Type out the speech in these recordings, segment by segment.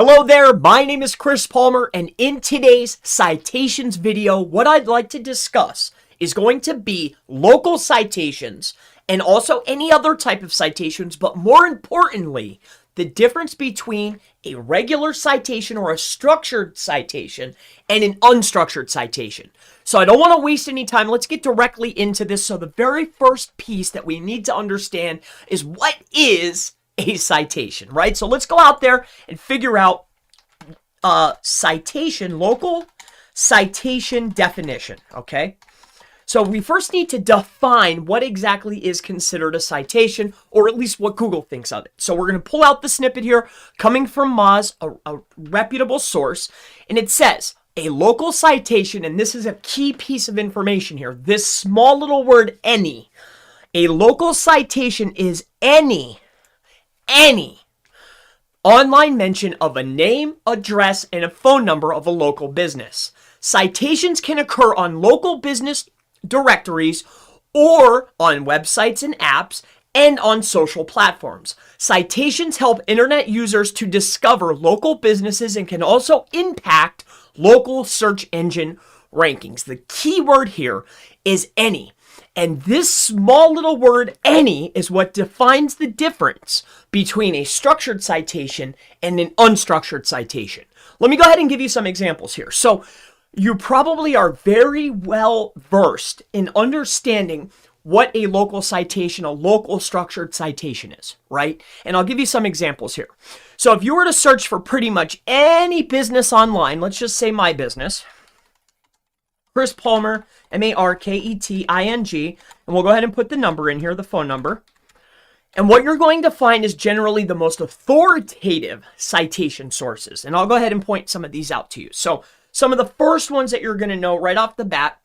Hello there, my name is Chris Palmer, and in today's citations video, what I'd like to discuss is going to be local citations and also any other type of citations, but more importantly, the difference between a regular citation or a structured citation and an unstructured citation. So I don't want to waste any time. Let's get directly into this. So the very first piece that we need to understand is what is a citation, right? So let's go out there and figure out citation, local citation definition, okay? So we first need to define what exactly is considered a citation, or at least what Google thinks of it. So we're going to pull out the snippet here coming from Moz, a reputable source, and it says a local citation, and this is a key piece of information here, this small little word any. A local citation is any online mention of a name, address, and a phone number of a local business. Citations can occur on local business directories or on websites and apps and on social platforms. Citations help internet users to discover local businesses and can also impact local search engine rankings. The key word here is any. And this small little word, any, is what defines the difference between a structured citation and an unstructured citation. Let me go ahead and give you some examples here. So you probably are very well versed in understanding what a local citation, a local structured citation is, right? And I'll give you some examples here. So if you were to search for pretty much any business online, let's just say my business, Chris Palmer, Marketing, and we'll go ahead and put the number in here, the phone number. And what you're going to find is generally the most authoritative citation sources. And I'll go ahead and point some of these out to you. So some of the first ones that you're going to know right off the bat,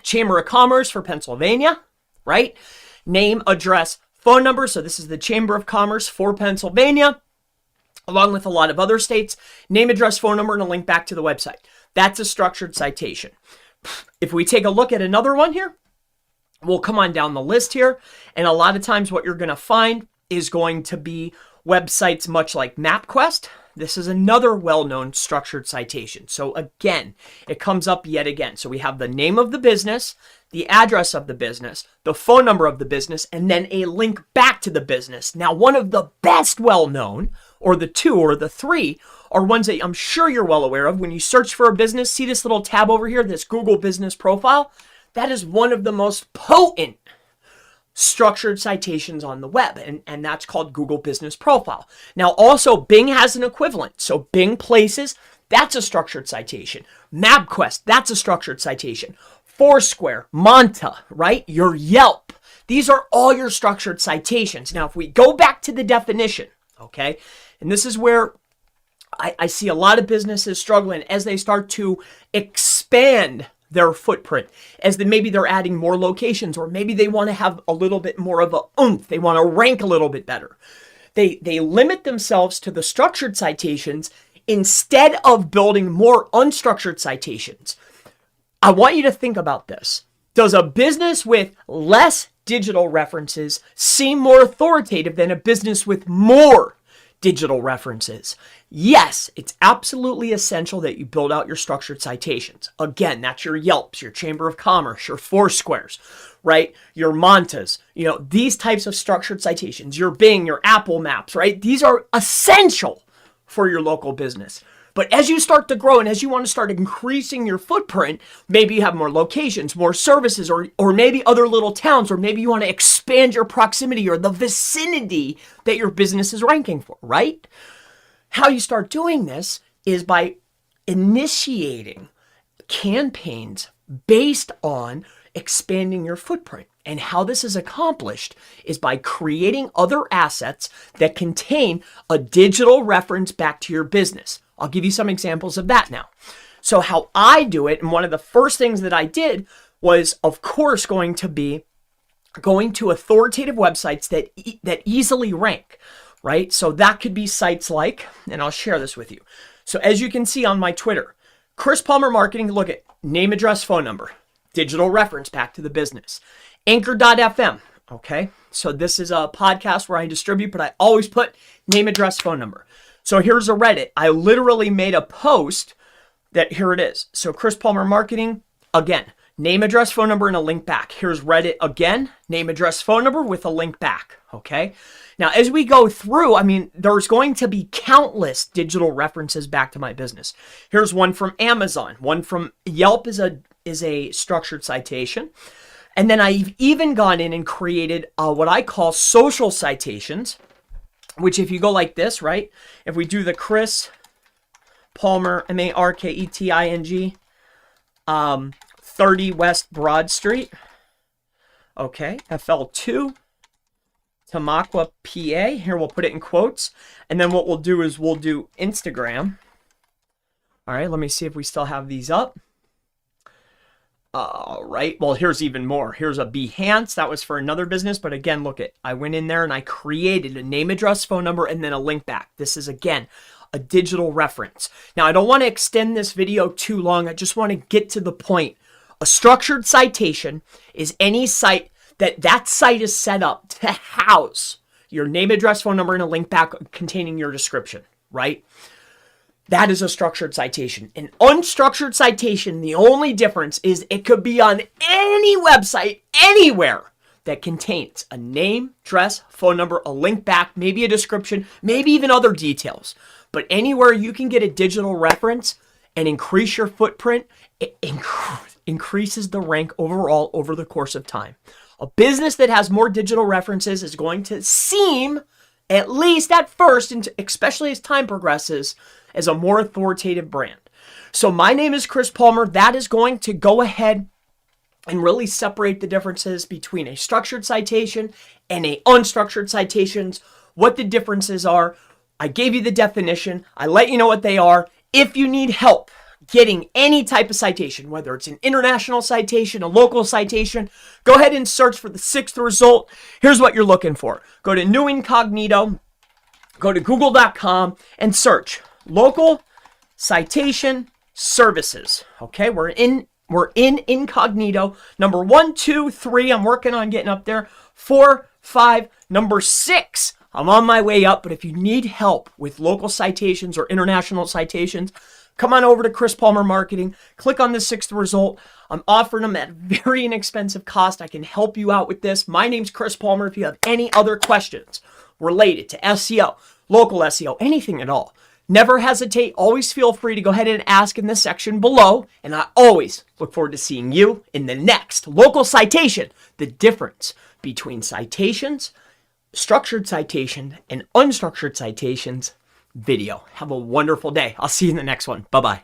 Chamber of Commerce for Pennsylvania, right? Name, address, phone number. So this is the Chamber of Commerce for Pennsylvania, along with a lot of other states. Name, address, phone number, and a link back to the website. That's a structured citation. If we take a look at another one here, we'll come on down the list here. And a lot of times what you're going to find is going to be websites much like MapQuest. This is another well-known structured citation. So again, it comes up yet again. So we have the name of the business, the address of the business, the phone number of the business, and then a link back to the business. Now, one of the best well-known, or the two or the three, are ones that I'm sure you're well aware of. When you search for a business, see this little tab over here, this Google Business Profile? That is one of the most potent structured citations on the web, and that's called Google Business Profile. Now, also, Bing has an equivalent. So Bing Places, that's a structured citation. MapQuest, that's a structured citation. Foursquare, Monta, right? Your Yelp. These are all your structured citations. Now, if we go back to the definition, okay, and this is where I see a lot of businesses struggling as they start to expand their footprint, as maybe they're adding more locations, or maybe they want to have a little bit more of a oomph. They want to rank a little bit better. They limit themselves to the structured citations instead of building more unstructured citations. I want you to think about this. Does a business with less digital references seem more authoritative than a business with more digital references? Yes, it's absolutely essential that you build out your structured citations. Again, that's your Yelps, your Chamber of Commerce, your Foursquares, right? Your Montas, these types of structured citations, your Bing, your Apple Maps, right? These are essential for your local business. But as you start to grow and as you want to start increasing your footprint, maybe you have more locations, more services, or maybe other little towns, or maybe you want to expand your proximity or the vicinity that your business is ranking for, right? How you start doing this is by initiating campaigns based on expanding your footprint. And how this is accomplished is by creating other assets that contain a digital reference back to your business. I'll give you some examples of that now. So how I do it, and one of the first things that I did was, of course, going to authoritative websites that easily rank, right? So that could be sites like, and I'll share this with you. So as you can see on my Twitter, Chris Palmer Marketing, look at name, address, phone number, digital reference back to the business. Anchor.fm, okay? So this is a podcast where I distribute, but I always put name, address, phone number. So here's a Reddit. I literally made a post that, here it is. So Chris Palmer Marketing, again, name, address, phone number, and a link back. Here's Reddit again, name, address, phone number with a link back, okay? Now, as we go through, I mean, there's going to be countless digital references back to my business. Here's one from Amazon. One from Yelp is a structured citation. And then I've even gone in and created what I call social citations, which if you go like this, right? If we do the Chris Palmer, Marketing, 30 West Broad Street, okay, FL2, Tamaqua, PA. Here, we'll put it in quotes. And then what we'll do is we'll do Instagram. All right, let me see if we still have these up. All right, well, here's even more. Here's a Behance. That was for another business. But again, look at, I went in there and I created a name, address, phone number, and then a link back. This is, again, a digital reference. Now, I don't want to extend this video too long. I just want to get to the point. A structured citation is any site that site is set up to house your name, address, phone number, and a link back containing your description, right? That is a structured citation. An unstructured citation, the only difference is it could be on any website, anywhere, that contains a name, address, phone number, a link back, maybe a description, maybe even other details. But anywhere you can get a digital reference and increase your footprint, it increases the rank overall over the course of time. A business that has more digital references is going to seem, at least at first, and especially as time progresses, as a more authoritative brand. So my name is Chris Palmer. That is going to go ahead and really separate the differences between a structured citation and a unstructured citations, what the differences are. I gave you the definition. I let you know what they are. If you need help getting any type of citation, whether it's an international citation, a local citation, go ahead and search for the 6th result. Here's what you're looking for. Go to New Incognito, go to google.com and search local citation services. Okay, we're in incognito. Number 1, 2, 3, I'm working on getting up there. 4, 5, number 6. I'm on my way up, but if you need help with local citations or international citations, come on over to Chris Palmer Marketing. Click on the 6th result. I'm offering them at very inexpensive cost. I can help you out with this. My name's Chris Palmer. If you have any other questions related to SEO, local SEO, anything at all, never hesitate. Always feel free to go ahead and ask in the section below. And I always look forward to seeing you in the next local citation. The difference between citations, structured citation, and unstructured citations video. Have a wonderful day. I'll see you in the next one. Bye-bye.